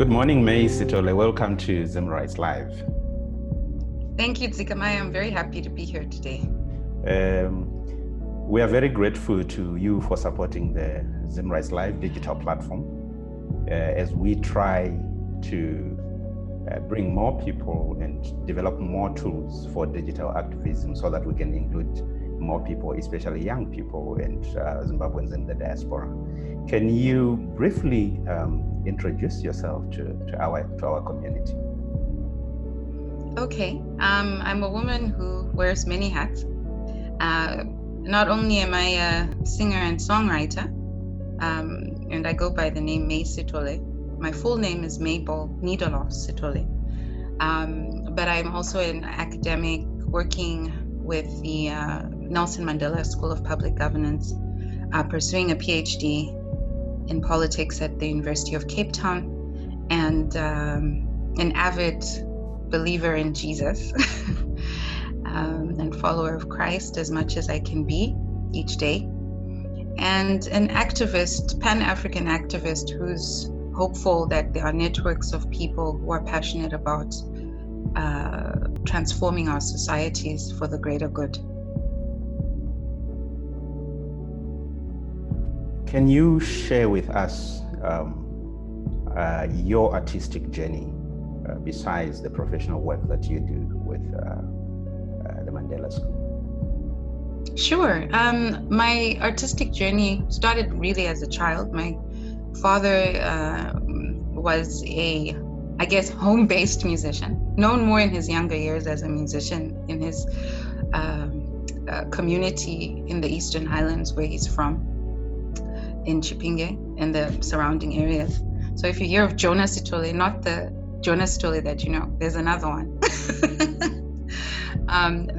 Good morning, Mae Sithole. Welcome to Zim Rights Live. Thank you, Zikamai. I'm very happy to be here today. We are very grateful to you for supporting the Zim Rights Live digital platform as we try to bring more people and develop more tools for digital activism so that we can include more people, especially young people and Zimbabweans in the diaspora. Can you briefly introduce yourself to our community? Okay, I'm a woman who wears many hats. Not only am I a singer and songwriter, and I go by the name Mae Sithole. My full name is Mae Sithole. But I'm also an academic working with the Nelson Mandela School of Public Governance, pursuing a PhD in politics at the University of Cape Town, and an avid believer in Jesus and follower of Christ as much as I can be each day, and an activist, Pan-African activist who's hopeful that there are networks of people who are passionate about transforming our societies for the greater good. Can you share with us your artistic journey besides the professional work that you do with the Mandela School? Sure. My artistic journey started really as a child. My father was a, I guess, home-based musician, known more in his younger years as a musician in his community in the Eastern Highlands where he's from, in Chipinge and the surrounding areas. So if you hear of Jonah Sithole, not the Jonah Sithole that you know, there's another one.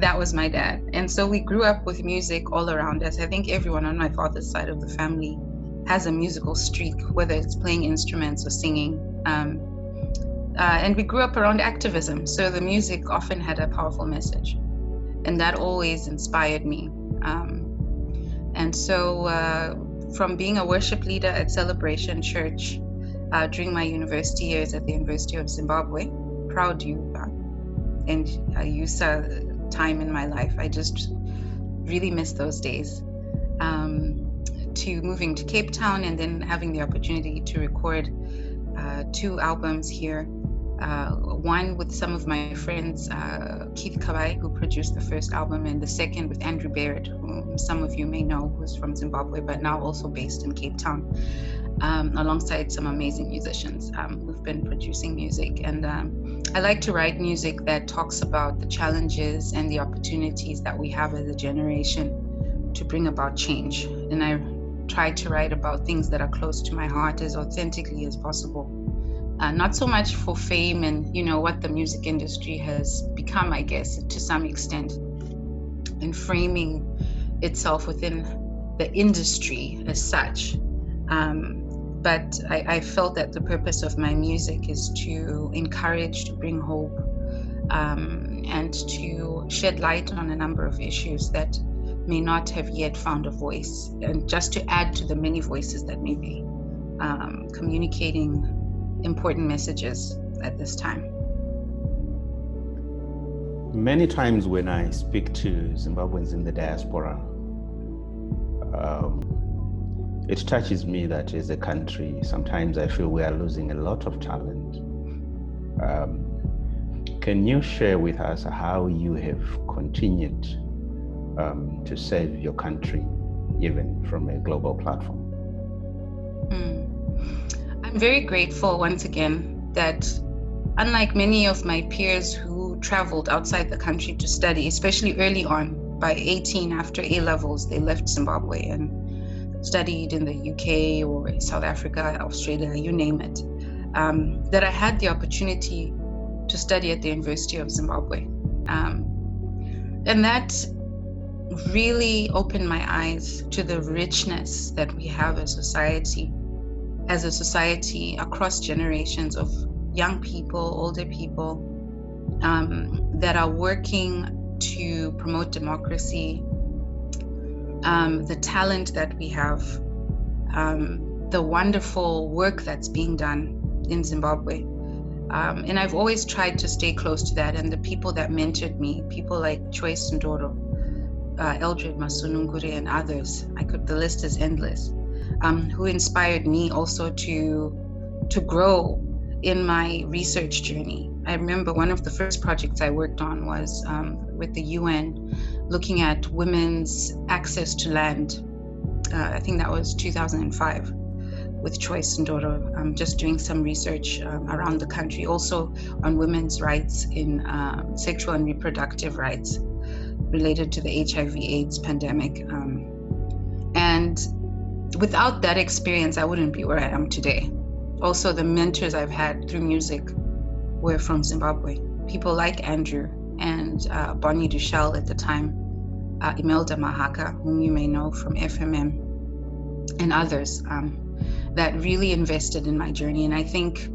That was my dad. And so we grew up with music all around us. I think everyone on my father's side of the family has a musical streak, whether it's playing instruments or singing. And we grew up around activism. So the music often had a powerful message. And that always inspired me. And so from being a worship leader at Celebration Church during my university years at the University of Zimbabwe, proud youth and USA time in my life. I just really miss those days. To moving to Cape Town and then having the opportunity to record 2 albums here. One with some of my friends, Keith Kabai, who produced the first album, and the second with Andrew Barrett, whom some of you may know, who's from Zimbabwe, but now also based in Cape Town, alongside some amazing musicians who've been producing music. And I like to write music that talks about the challenges and the opportunities that we have as a generation to bring about change. And I try to write about things that are close to my heart as authentically as possible. Not so much for fame and, you know, what the music industry has become, I guess, to some extent, and framing itself within the industry as such. But I felt that the purpose of my music is to encourage, to bring hope, and to shed light on a number of issues that may not have yet found a voice, and just to add to the many voices that may be communicating important messages at this time. Many times when I speak to Zimbabweans in the diaspora, it touches me that as a country, sometimes I feel we are losing a lot of talent. Can you share with us how you have continued to serve your country, even from a global platform? I'm very grateful once again that, unlike many of my peers who traveled outside the country to study, especially early on, by 18 after A-levels, they left Zimbabwe and studied in the UK or South Africa, Australia, you name it, that I had the opportunity to study at the University of Zimbabwe. And that really opened my eyes to the richness that we have as a society across generations of young people, older people, that are working to promote democracy, the talent that we have, the wonderful work that's being done in Zimbabwe. And I've always tried to stay close to that. And the people that mentored me, people like Choice Ndoro, Eldred Masunungure, and others, the list is endless, who inspired me also to grow in my research journey. I remember one of the first projects I worked on was with the UN, looking at women's access to land. I think that was 2005, with Choice Ndoro, just doing some research around the country, also on women's rights in sexual and reproductive rights related to the HIV/AIDS pandemic. And without that experience, I wouldn't be where I am today. Also, the mentors I've had through music were from Zimbabwe. People like Andrew and Bonnie Dushell at the time, Imelda Mahaka, whom you may know from FMM, and others that really invested in my journey. And I think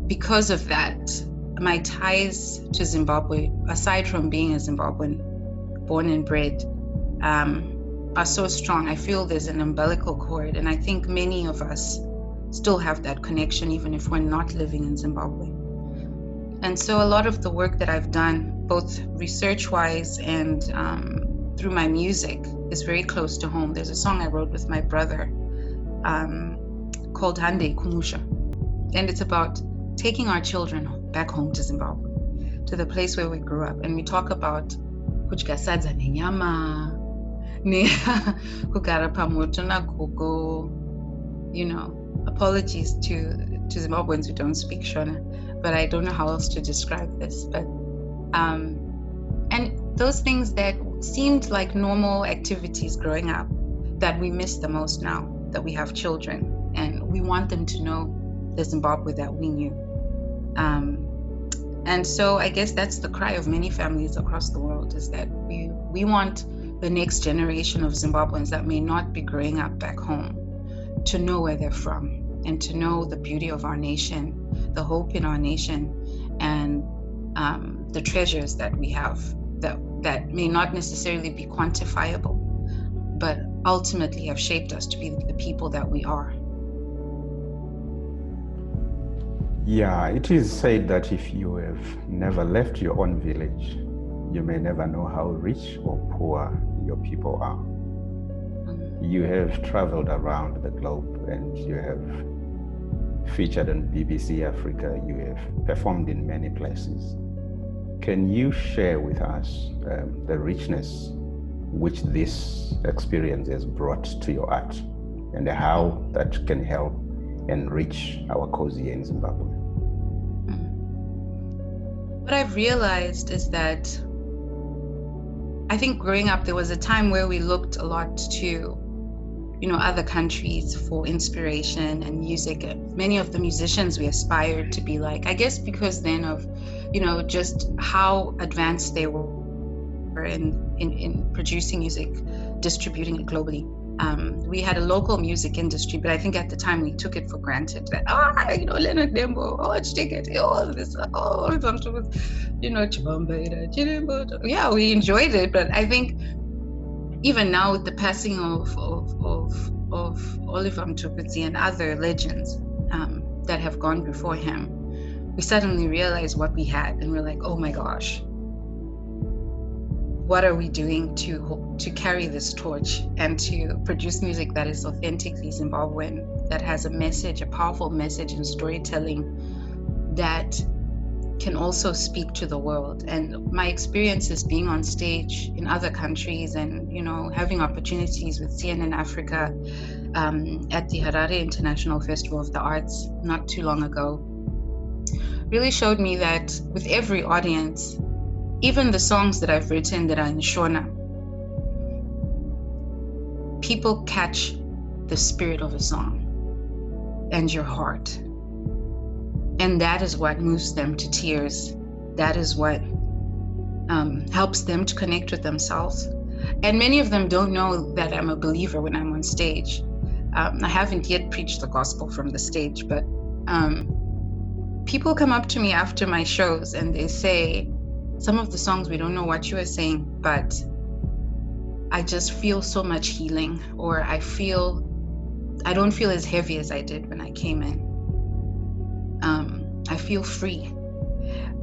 because of that, my ties to Zimbabwe, aside from being a Zimbabwean, born and bred, are so strong. I feel there's an umbilical cord, and I think many of us still have that connection, even if we're not living in Zimbabwe. And so a lot of the work that I've done, both research-wise and through my music, is very close to home. There's a song I wrote with my brother called Hande Kumusha. And it's about taking our children back home to Zimbabwe, to the place where we grew up. And we talk about kudya sadza nenyama, kugara pamoto na gogo, you know. Apologies to Zimbabweans who don't speak Shona, but I don't know how else to describe this. But and those things that seemed like normal activities growing up, that we miss the most now that we have children, and we want them to know the Zimbabwe that we knew. And so I guess that's the cry of many families across the world, is that we want the next generation of Zimbabweans that may not be growing up back home to know where they're from, and to know the beauty of our nation, the hope in our nation, and the treasures that we have that may not necessarily be quantifiable, but ultimately have shaped us to be the people that we are. Yeah, it is said that if you have never left your own village, you may never know how rich or poor your people are. You have traveled around the globe, and you have featured on BBC Africa. You have performed in many places. Can you share with us the richness which this experience has brought to your art, and how that can help enrich our cause here in Zimbabwe? What I've realized is that I think growing up, there was a time where we looked a lot to other countries for inspiration and music. Many of the musicians we aspired to be like, I guess because then of, just how advanced they were in producing music, distributing it globally. We had a local music industry, but I think at the time we took it for granted that, Leonard Dembo, Chiteket, all this, yeah, we enjoyed it. But I think even now, with the passing of Oliver Mtukudzi and other legends that have gone before him, we suddenly realize what we had, and we're like, oh my gosh, what are we doing to carry this torch and to produce music that is authentically Zimbabwean, that has a message, a powerful message and storytelling that can also speak to the world. And my experiences being on stage in other countries, and having opportunities with CNN Africa at the Harare International Festival of the Arts not too long ago, really showed me that with every audience, even the songs that I've written that are in Shona, people catch the spirit of a song and your heart. And that is what moves them to tears. That is what helps them to connect with themselves. And many of them don't know that I'm a believer when I'm on stage. I haven't yet preached the gospel from the stage, but people come up to me after my shows and they say, some of the songs, we don't know what you are saying, but I just feel so much healing, or I don't feel as heavy as I did when I came in. I feel free,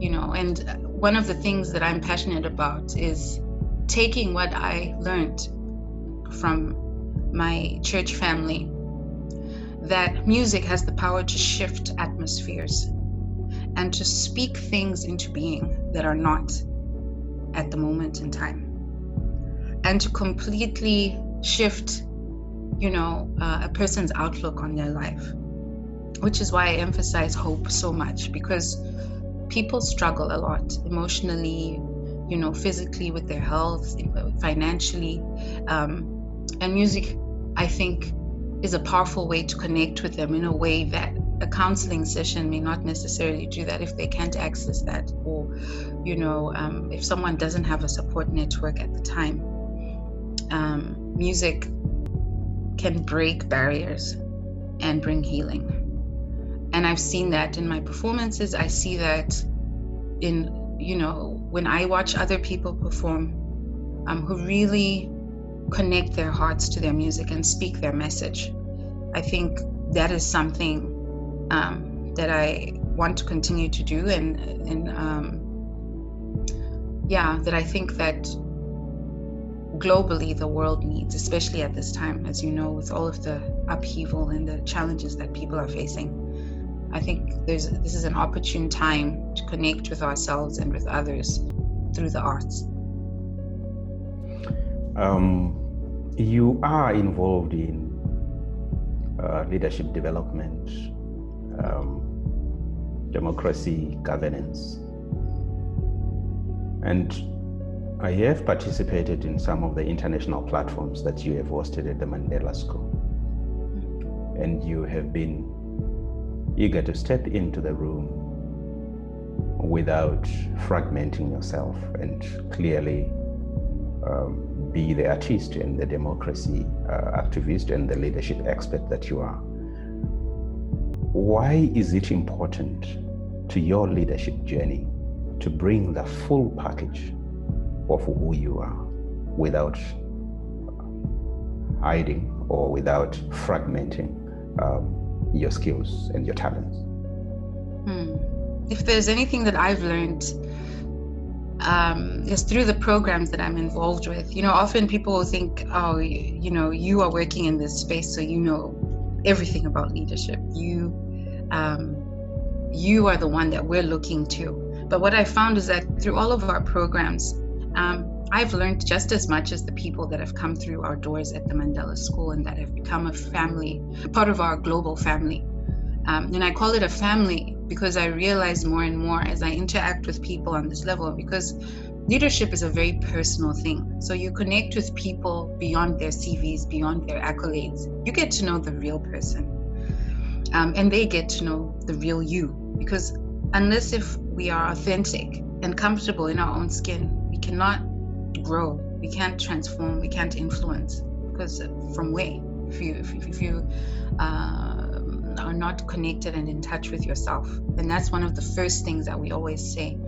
and one of the things that I'm passionate about is taking what I learned from my church family, that music has the power to shift atmospheres and to speak things into being that are not at the moment in time, and to completely shift, a person's outlook on their life, which is why I emphasize hope so much, because people struggle a lot emotionally, physically, with their health, financially, and music, I think, is a powerful way to connect with them in a way that a counseling session may not necessarily do that if they can't access that, or if someone doesn't have a support network at the time. Music can break barriers and bring healing, and I've seen that in my performances. I see that in when I watch other people perform, who really connect their hearts to their music and speak their message. I think that is something that I want to continue to do, and that I think that globally the world needs, especially at this time, as you know, with all of the upheaval and the challenges that people are facing. I think this is an opportune time to connect with ourselves and with others through the arts. You are involved in leadership development, democracy, governance, and I have participated in some of the international platforms that you have hosted at the Mandela School, and you have been eager to step into the room without fragmenting yourself and clearly be the artist and the democracy activist and the leadership expert that you are. Why is it important to your leadership journey to bring the full package of who you are without hiding or without fragmenting your skills and your talents? If there's anything that I've learned, is through the programs that I'm involved with. Often people will think, oh, you are working in this space, so you know everything about leadership. You are the one that we're looking to. But what I found is that through all of our programs, I've learned just as much as the people that have come through our doors at the Mandela School and that have become a family, part of our global family. And I call it a family because I realize more and more as I interact with people on this level, because leadership is a very personal thing. So you connect with people beyond their CVs, beyond their accolades. You get to know the real person, and they get to know the real you, because unless if we are authentic and comfortable in our own skin, we cannot grow, we can't transform, we can't influence. Because from where? If you are not connected and in touch with yourself. And that's one of the first things that we always say,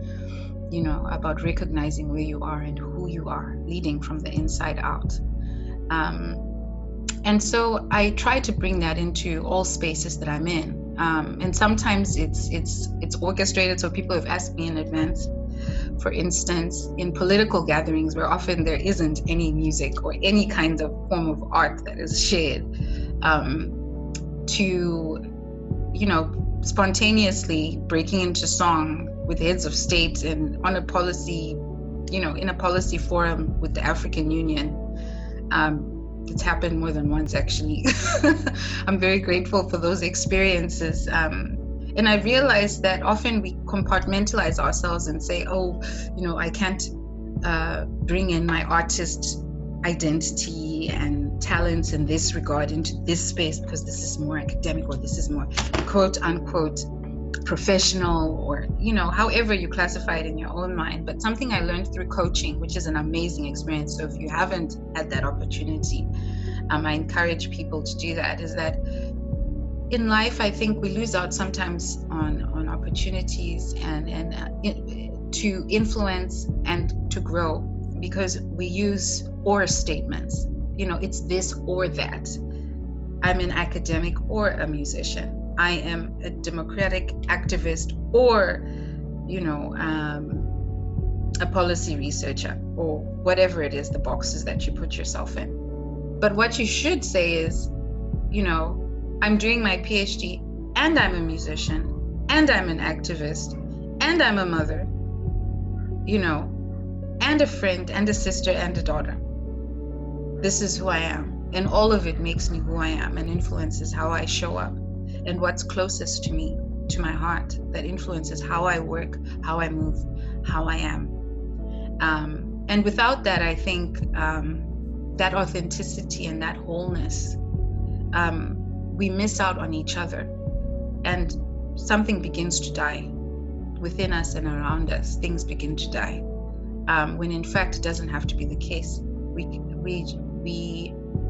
about recognizing where you are and who you are, leading from the inside out. And so I try to bring that into all spaces that I'm in. And sometimes it's orchestrated. So people have asked me in advance, for instance, in political gatherings where often there isn't any music or any kind of form of art that is shared, to, spontaneously breaking into song with heads of state and on a policy, in a policy forum with the African Union. It's happened more than once, actually. I'm very grateful for those experiences. And I realized that often we compartmentalize ourselves and say, I can't bring in my artist identity and talents in this regard into this space because this is more academic, or this is more quote unquote professional, or however you classify it in your own mind. But something I learned through coaching, which is an amazing experience, so if you haven't had that opportunity, I encourage people to do that, is that in life I think we lose out sometimes on opportunities and to influence and to grow, because we use or statements. It's this or that. I'm an academic or a musician. I am a democratic activist or, a policy researcher or whatever it is, the boxes that you put yourself in. But what you should say is, I'm doing my PhD and I'm a musician and I'm an activist and I'm a mother, and a friend and a sister and a daughter. This is who I am. And all of it makes me who I am and influences how I show up and what's closest to me, to my heart, that influences how I work, how I move, how I am. And without that, I think that authenticity and that wholeness, we miss out on each other and something begins to die within us and around us. Things begin to die when in fact it doesn't have to be the case. We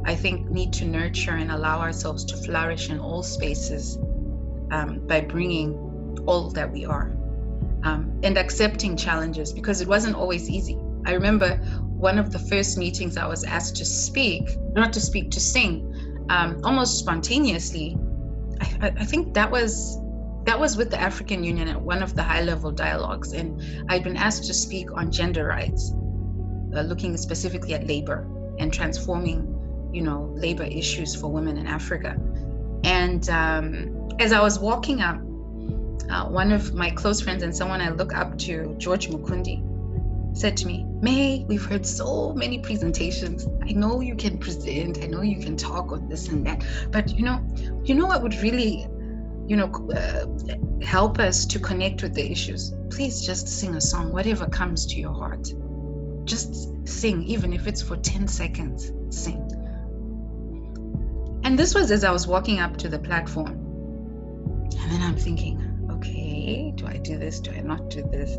I think need to nurture and allow ourselves to flourish in all spaces by bringing all that we are and accepting challenges, because it wasn't always easy. I remember one of the first meetings I was asked to sing, almost spontaneously. I think that was with the African Union at one of the high-level dialogues, and I'd been asked to speak on gender rights, looking specifically at labor and transforming, labor issues for women in Africa. And as I was walking up, one of my close friends and someone I look up to, George Mukundi, said to me, "Mae, we've heard so many presentations. I know you can present, I know you can talk on this and that, but you know what would really, help us to connect with the issues? Please just sing a song, whatever comes to your heart. Just sing, even if it's for 10 seconds, sing." And this was as I was walking up to the platform. And then I'm thinking, okay, do I do this? Do I not do this?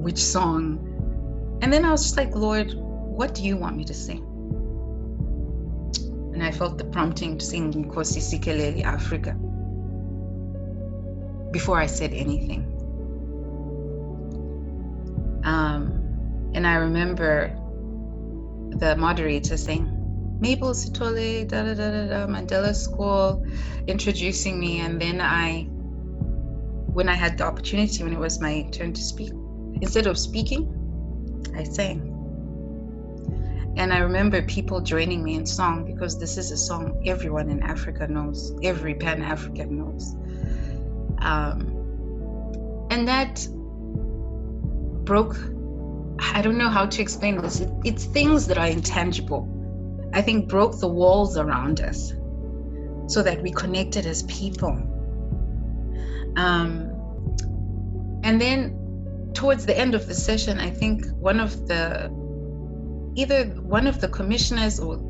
Which song? And then I was just like, Lord, what do you want me to sing? And I felt the prompting to sing Nkosi Sikeleli, Africa, before I said anything. And I remember the moderator saying, Mae Sithole, Mandela School, introducing me. And then when I had the opportunity, when it was my turn to speak, instead of speaking, I sang. And I remember people joining me in song, because this is a song everyone in Africa knows, every Pan-African knows. And that broke, I don't know how to explain this. It's things that are intangible. I think broke the walls around us so that we connected as people. And then towards the end of the session, I think either one of the commissioners or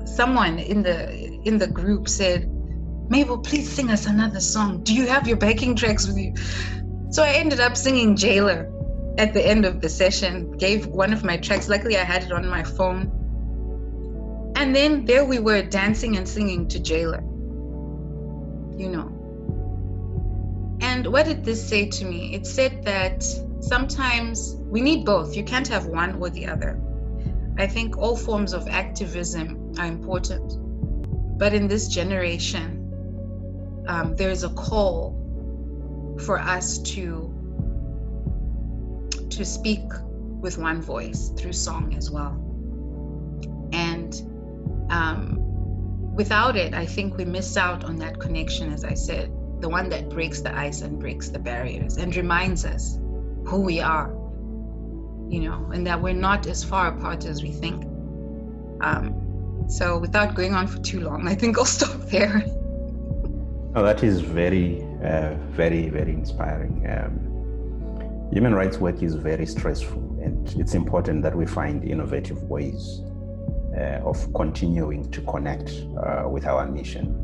someone in the group said, Mabel, please sing us another song. Do you have your backing tracks with you? So I ended up singing Jailer at the end of the session, gave one of my tracks. Luckily, I had it on my phone. And then there we were dancing and singing to Jailer, And what did this say to me? It said that sometimes we need both. You can't have one or the other. I think all forms of activism are important. But in this generation, there is a call for us to speak with one voice through song as well. And without it, I think we miss out on that connection, as I said, the one that breaks the ice and breaks the barriers and reminds us who we are, and that we're not as far apart as we think. So without going on for too long, I think I'll stop there. Oh, that is very, very, very inspiring. Human rights work is very stressful, and it's important that we find innovative ways of continuing to connect with our mission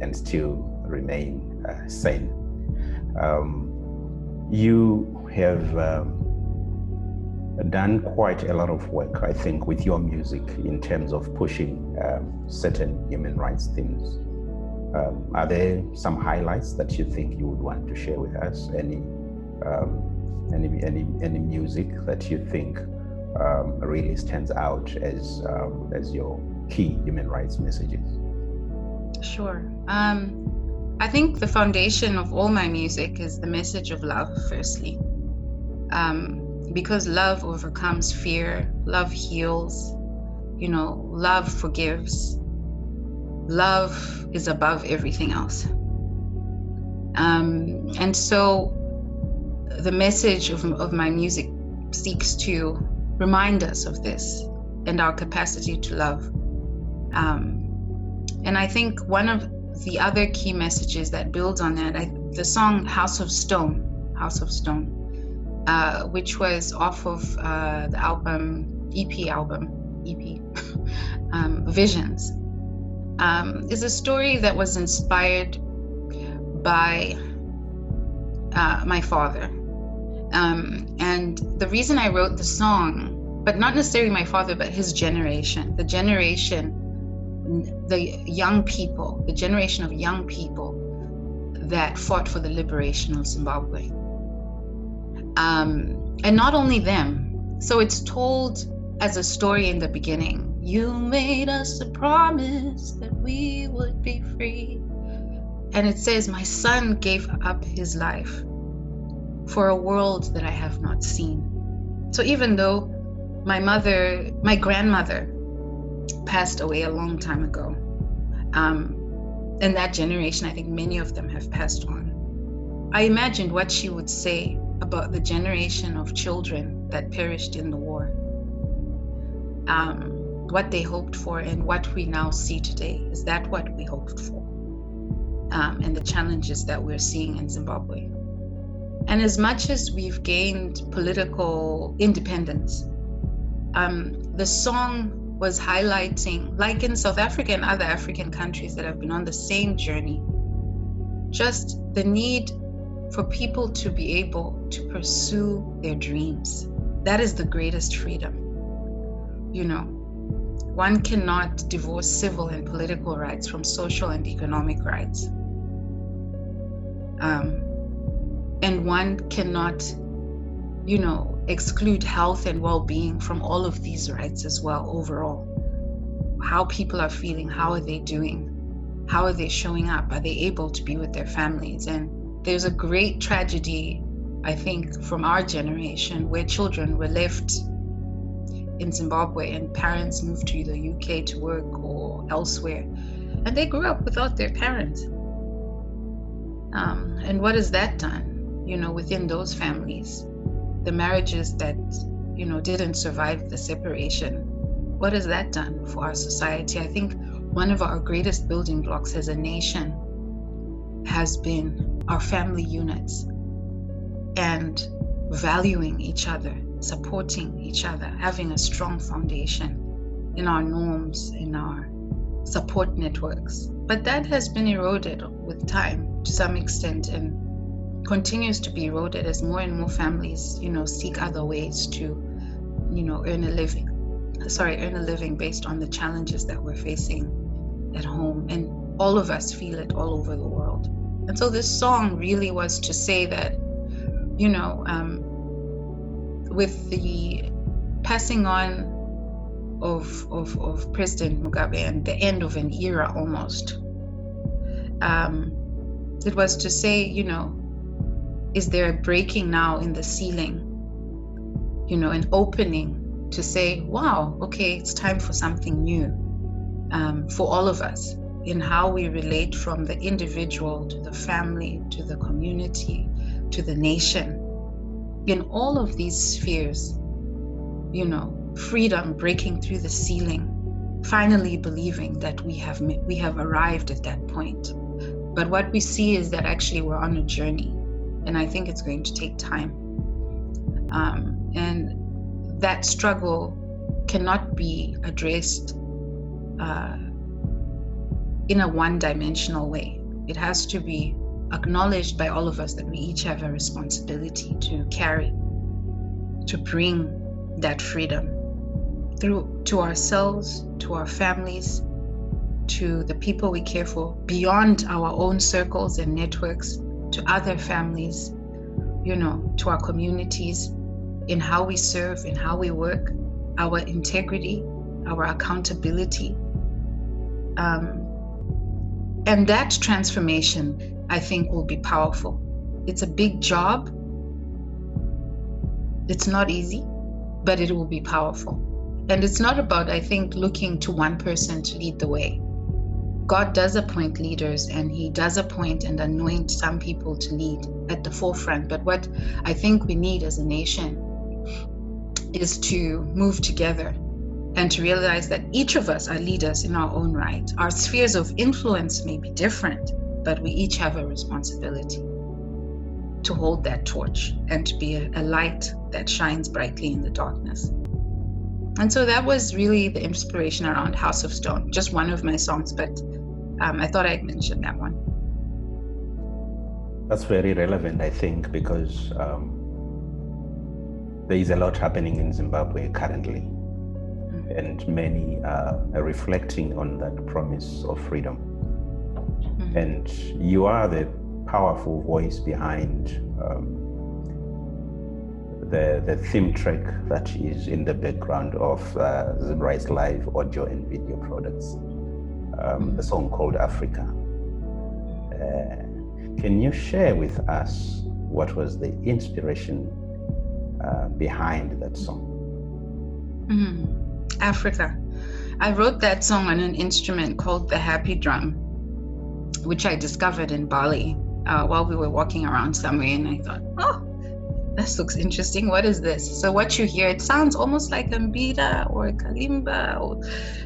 and still remain sane. You have done quite a lot of work, I think, with your music in terms of pushing certain human rights themes. Are there some highlights that you think you would want to share with us? Any music that you think really stands out as your key human rights messages? Sure. I think the foundation of all my music is the message of love, firstly. Because love overcomes fear, love heals, love forgives, love is above everything else. And so the message of my music seeks to remind us of this and our capacity to love. And I think one of the other key messages that builds on that, the song House of Stone, which was off of the EP, Visions, is a story that was inspired by my father. And the reason I wrote the song, but not necessarily my father, but his generation, the generation of young people that fought for the liberation of Zimbabwe. And not only them. So it's told as a story in the beginning. You made us a promise that we would be free. And it says, my son gave up his life for a world that I have not seen. So even though my grandmother passed away a long time ago, and that generation, I think many of them have passed on, I imagined what she would say about the generation of children that perished in the war, what they hoped for and what we now see today. Is that what we hoped for? And the challenges that we're seeing in Zimbabwe. And as much as we've gained political independence, the song was highlighting, like in South Africa and other African countries that have been on the same journey, just the need for people to be able to pursue their dreams. That is the greatest freedom. One cannot divorce civil and political rights from social and economic rights. And one cannot, exclude health and well-being from all of these rights as well, overall. How people are feeling, how are they doing? How are they showing up? Are they able to be with their families? And there's a great tragedy, I think, from our generation where children were left in Zimbabwe and parents moved to either UK to work or elsewhere. And they grew up without their parents. And what has that done, within those families? The marriages that, didn't survive the separation. What has that done for our society? I think one of our greatest building blocks as a nation has been our family units and valuing each other, supporting each other, having a strong foundation in our norms, in our support networks. But that has been eroded with time to some extent and continues to be eroded as more and more families, seek other ways to, earn a living based on the challenges that we're facing at home. And all of us feel it all over the world. And so this song really was to say that, with the passing on of President Mugabe and the end of an era almost, it was to say, is there a breaking now in the ceiling, an opening to say, wow, okay, it's time for something new for all of us in how we relate from the individual to the family, to the community, to the nation. In all of these spheres, freedom breaking through the ceiling, finally believing that we have arrived at that point. But what we see is that actually we're on a journey, and I think it's going to take time. And that struggle cannot be addressed in a one-dimensional way. It has to be acknowledged by all of us that we each have a responsibility to carry, to bring that freedom through to ourselves, to our families, to the people we care for, beyond our own circles and networks, to other families, to our communities, in how we serve, in how we work, our integrity, our accountability. And that transformation, I think, will be powerful. It's a big job. It's not easy, but it will be powerful. And it's not about, I think, looking to one person to lead the way. God does appoint leaders, and he does appoint and anoint some people to lead at the forefront. But what I think we need as a nation is to move together and to realize that each of us are leaders in our own right. Our spheres of influence may be different, but we each have a responsibility to hold that torch and to be a light that shines brightly in the darkness. And so that was really the inspiration around House of Stone, just one of my songs, but I thought I'd mention that one. That's very relevant, I think, because there is a lot happening in Zimbabwe currently, and many are reflecting on that promise of freedom. And you are the powerful voice behind the theme track that is in the background of Zimri's live audio and video products, the song called Africa. Can you share with us what was the inspiration behind that song? Africa. I wrote that song on an instrument called the happy drum, which I discovered in Bali while we were walking around somewhere, and I thought, oh, this looks interesting. What is this? So what you hear, it sounds almost like a mbira or a kalimba, or,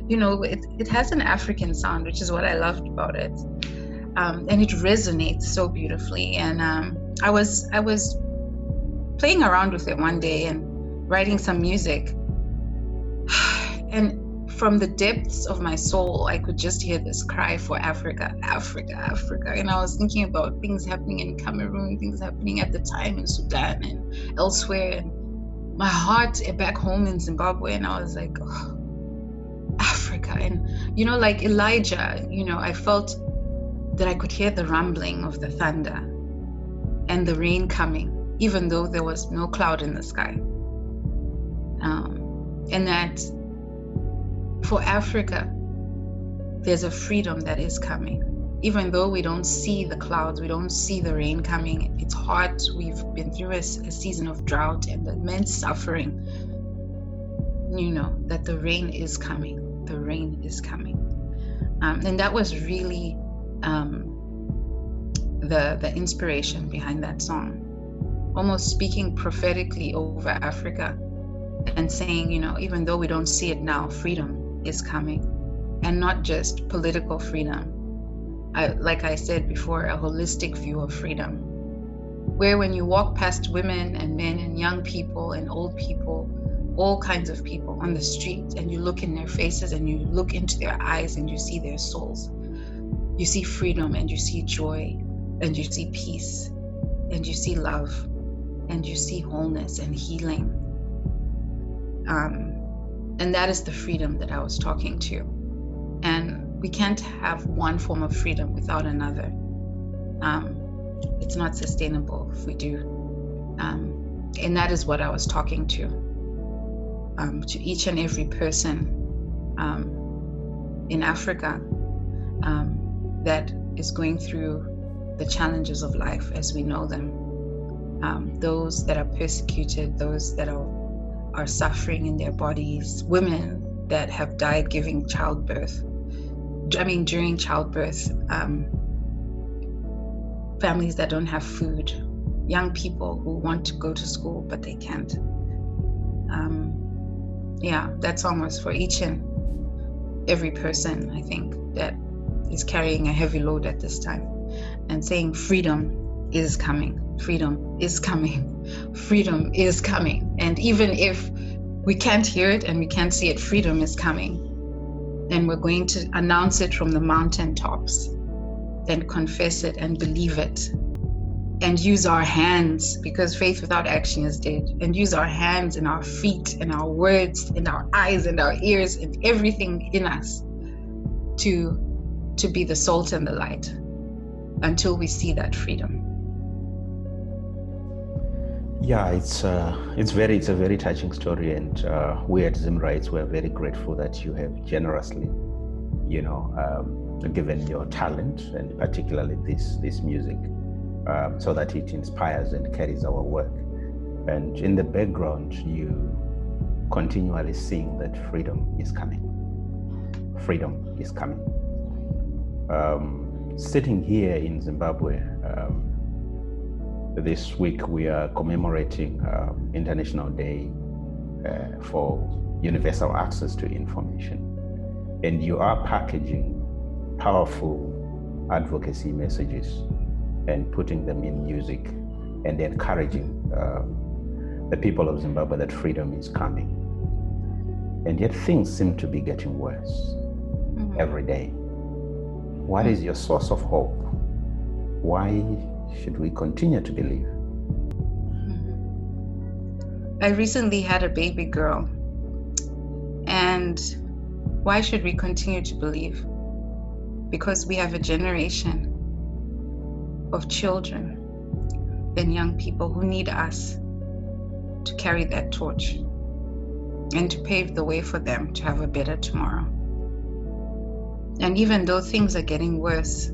you know, it has an African sound, which is what I loved about it. And it resonates so beautifully. And I was playing around with it one day and writing some music. And from the depths of my soul, I could just hear this cry for Africa, Africa, Africa. And I was thinking about things happening in Cameroon, things happening at the time in Sudan and elsewhere. And my heart back home in Zimbabwe. And I was like, oh, Africa. And, you know, like Elijah, you know, I felt that I could hear the rumbling of the thunder and the rain coming, even though there was no cloud in the sky. And that for Africa, there's a freedom that is coming. Even though we don't see the clouds, we don't see the rain coming, it's hot. We've been through a season of drought and immense suffering. You know that the rain is coming. The rain is coming. And that was really the inspiration behind that song. Almost speaking prophetically over Africa and saying, you know, even though we don't see it now, freedom is coming. And not just political freedom. Like I said before, a holistic view of freedom, where when you walk past women and men and young people and old people, all kinds of people on the street, and you look in their faces and you look into their eyes and you see their souls, you see freedom and you see joy and you see peace and you see love and you see wholeness and healing. And that is the freedom that I was talking to. And we can't have one form of freedom without another. It's not sustainable if we do. And that is what I was talking to each and every person in Africa that is going through the challenges of life as we know them. Those that are persecuted, those that are suffering in their bodies, women that have died during childbirth, families that don't have food, young people who want to go to school but they can't. That song was for each and every person, I think, that is carrying a heavy load at this time, and saying freedom is coming, freedom is coming, freedom is coming. And even if we can't hear it and we can't see it, freedom is coming. And we're going to announce it from the mountaintops and confess it and believe it and use our hands, because faith without action is dead, and use our hands and our feet and our words and our eyes and our ears and everything in us to be the salt and the light until we see that freedom. Yeah, it's a very touching story, and we at Zimrites, we're very grateful that you have generously, given your talent, and particularly this music, so that it inspires and carries our work. And in the background, you continually sing that freedom is coming. Freedom is coming. Sitting here in Zimbabwe, this week we are commemorating International Day for Universal Access to Information. And you are packaging powerful advocacy messages and putting them in music and encouraging the people of Zimbabwe that freedom is coming. And yet things seem to be getting worse every day. What is your source of hope? Why should we continue to believe? I recently had a baby girl. And why should we continue to believe? Because we have a generation of children and young people who need us to carry that torch and to pave the way for them to have a better tomorrow. And even though things are getting worse,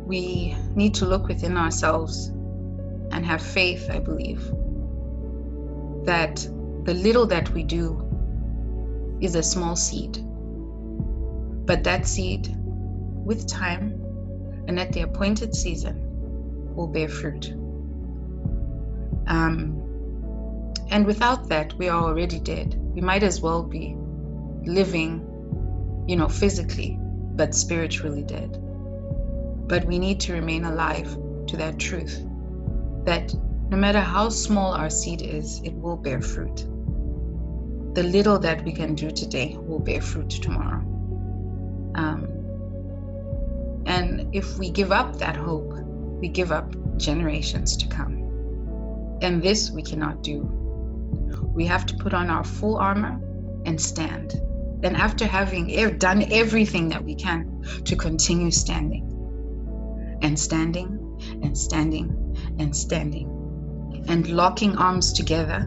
we need to look within ourselves and have faith, I believe, that the little that we do is a small seed. But that seed, with time and at the appointed season, will bear fruit. And without that, we are already dead. We might as well be living, physically, but spiritually dead. But we need to remain alive to that truth, that no matter how small our seed is, it will bear fruit. The little that we can do today will bear fruit tomorrow. And if we give up that hope, we give up generations to come. And this we cannot do. We have to put on our full armor and stand. And after having done everything that we can to continue standing, and standing, and standing, and standing, and locking arms together,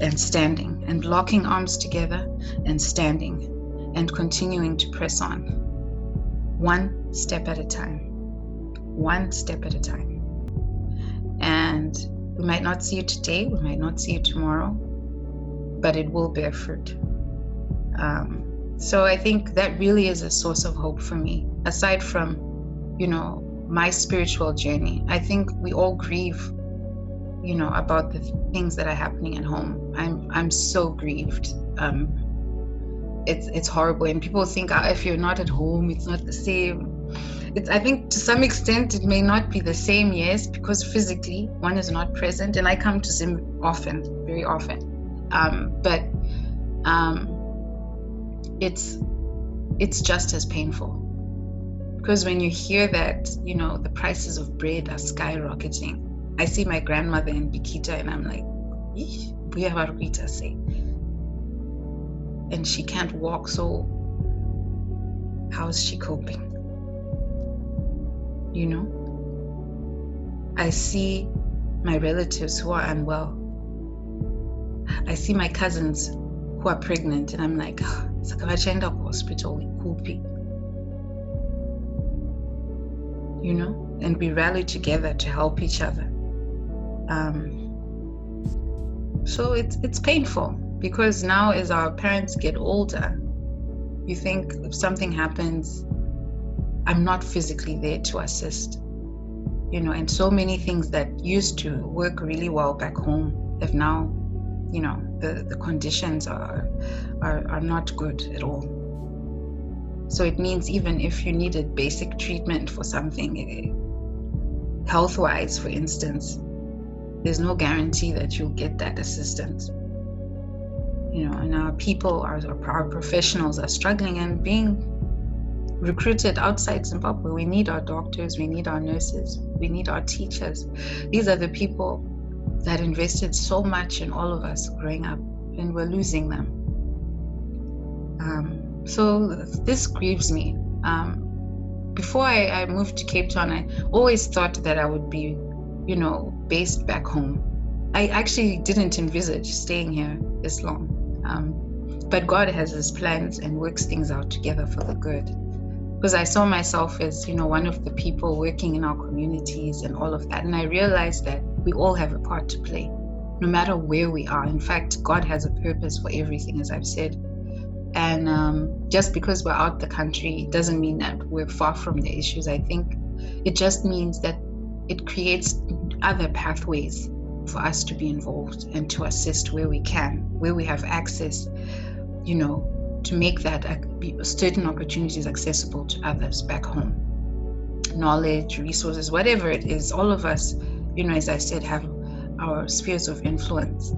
and standing, and locking arms together, and standing, and continuing to press on, one step at a time, one step at a time. And we might not see it today, we might not see it tomorrow, but it will bear fruit. So I think that really is a source of hope for me. Aside from, my spiritual journey, I think we all grieve, about the things that are happening at home. I'm so grieved. It's horrible, and people think if you're not at home, it's not the same. I think to some extent it may not be the same, yes, because physically one is not present, and I come to Zim often, very often. But it's just as painful, because when you hear that, the prices of bread are skyrocketing. I see my grandmother in Bikita and I'm like, say, and she can't walk, so how's she coping? I see my relatives who are unwell. I see my cousins who are pregnant, and I'm like, sakavachaenda hospital, and we rally together to help each other. So it's painful, because now as our parents get older, you think if something happens, I'm not physically there to assist, and so many things that used to work really well back home have now, the conditions are not good at all. So it means even if you needed basic treatment for something, health-wise, for instance, there's no guarantee that you'll get that assistance. And our people, our professionals are struggling and being recruited outside Zimbabwe. We need our doctors, we need our nurses, we need our teachers. These are the people that invested so much in all of us growing up, and we're losing them. So this grieves me. Before I moved to Cape Town, I always thought that I would be, based back home. I actually didn't envisage staying here this long. But God has his plans and works things out together for the good. Because I saw myself as, one of the people working in our communities and all of that. And I realized that we all have a part to play, no matter where we are. In fact, God has a purpose for everything, as I've said. And just because we're out the country doesn't mean that we're far from the issues. I think it just means that it creates other pathways for us to be involved and to assist where we can, where we have access, to make that certain opportunities accessible to others back home. Knowledge, resources, whatever it is, all of us, as I said, have our spheres of influence.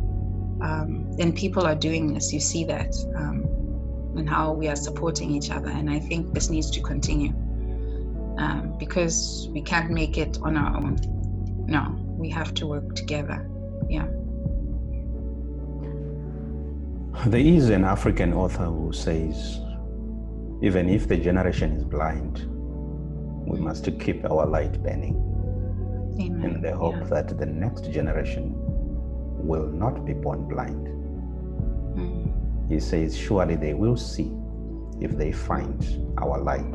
And people are doing this, you see that, and how we are supporting each other. And I think this needs to continue because we can't make it on our own. No, we have to work together. Yeah. There is an African author who says, even if the generation is blind, we must keep our light burning. Amen. In the hope that the next generation will not be born blind. He says, surely they will see if they find our light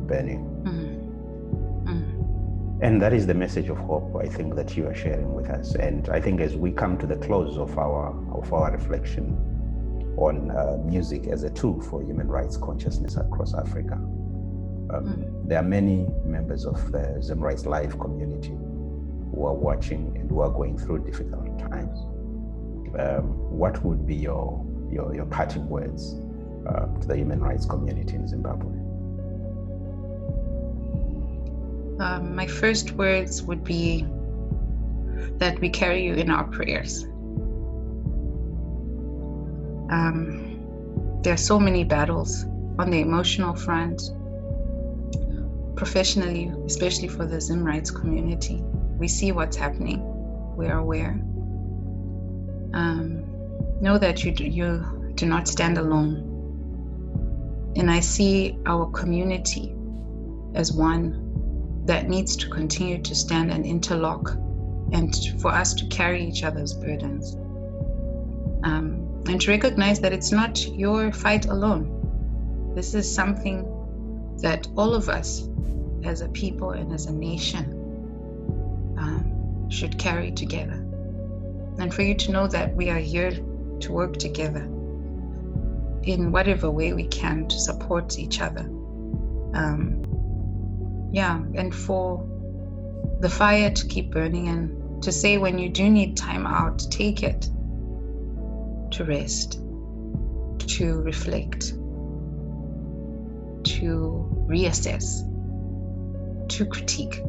burning. And that is the message of hope, I think, that you are sharing with us. And I think as we come to the close of our reflection on music as a tool for human rights consciousness across Africa, there are many members of the Zim Rights Live community who are watching and who are going through difficult times. What would be your parting words to the human rights community in Zimbabwe? My first words would be that we carry you in our prayers. There are so many battles on the emotional front, professionally, especially for the Zim rights community. We see what's happening. We are aware. Know that you do not stand alone. And I see our community as one that needs to continue to stand and interlock and for us to carry each other's burdens. And to recognize that it's not your fight alone. This is something that all of us as a people and as a nation should carry together. And for you to know that we are here to work together in whatever way we can to support each other. And for the fire to keep burning and to say when you do need time out, take it, to rest, to reflect, to reassess, to critique.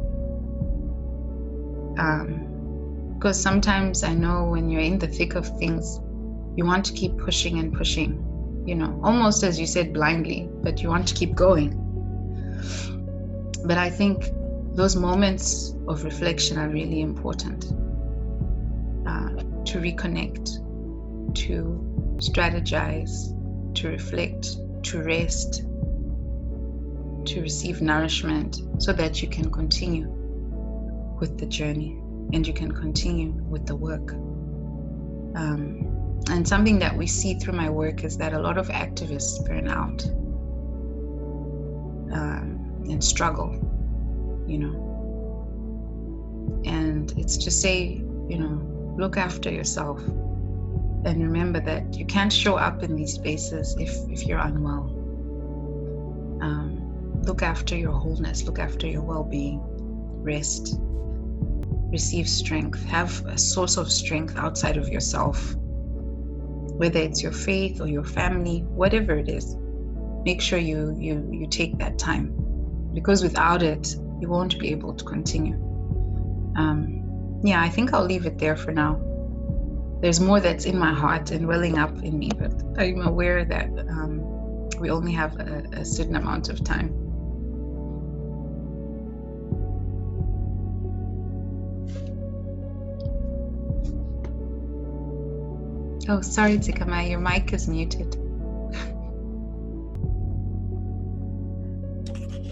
Because sometimes I know when you're in the thick of things, you want to keep pushing and pushing, almost as you said, blindly, but you want to keep going. But I think those moments of reflection are really important to reconnect, to strategize, to reflect, to rest, to receive nourishment so that you can continue with the journey and you can continue with the work. And something that we see through my work is that a lot of activists burn out and struggle, and it's to say, look after yourself and remember that you can't show up in these spaces if you're unwell. Look after your wholeness, look after your well-being, rest, receive strength, have a source of strength outside of yourself, whether it's your faith or your family, whatever it is. Make sure you take that time, because without it, you won't be able to continue. I think I'll leave it there for now. There's more that's in my heart and welling up in me, but I'm aware that we only have a certain amount of time. Oh, sorry, Tikama, your mic is muted.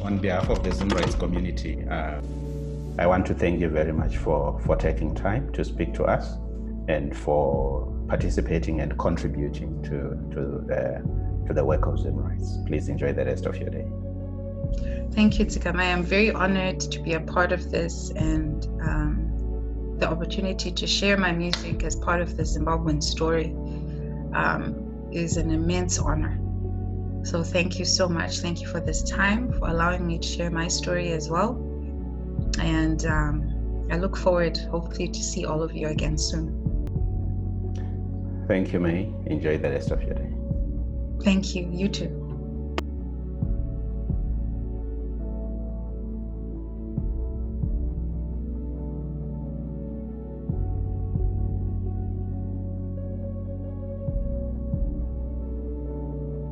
On behalf of the Zim Rights community, I want to thank you very much for taking time to speak to us and for participating and contributing to the work of Zimrise. Please enjoy the rest of your day. Thank you, Tsikamai. I'm very honored to be a part of this, and the opportunity to share my music as part of the Zimbabwean story is an immense honor. So thank you so much. Thank you for this time, for allowing me to share my story as well. And I look forward, hopefully, to see all of you again soon. Thank you, Mae. Enjoy the rest of your day. Thank you. You too.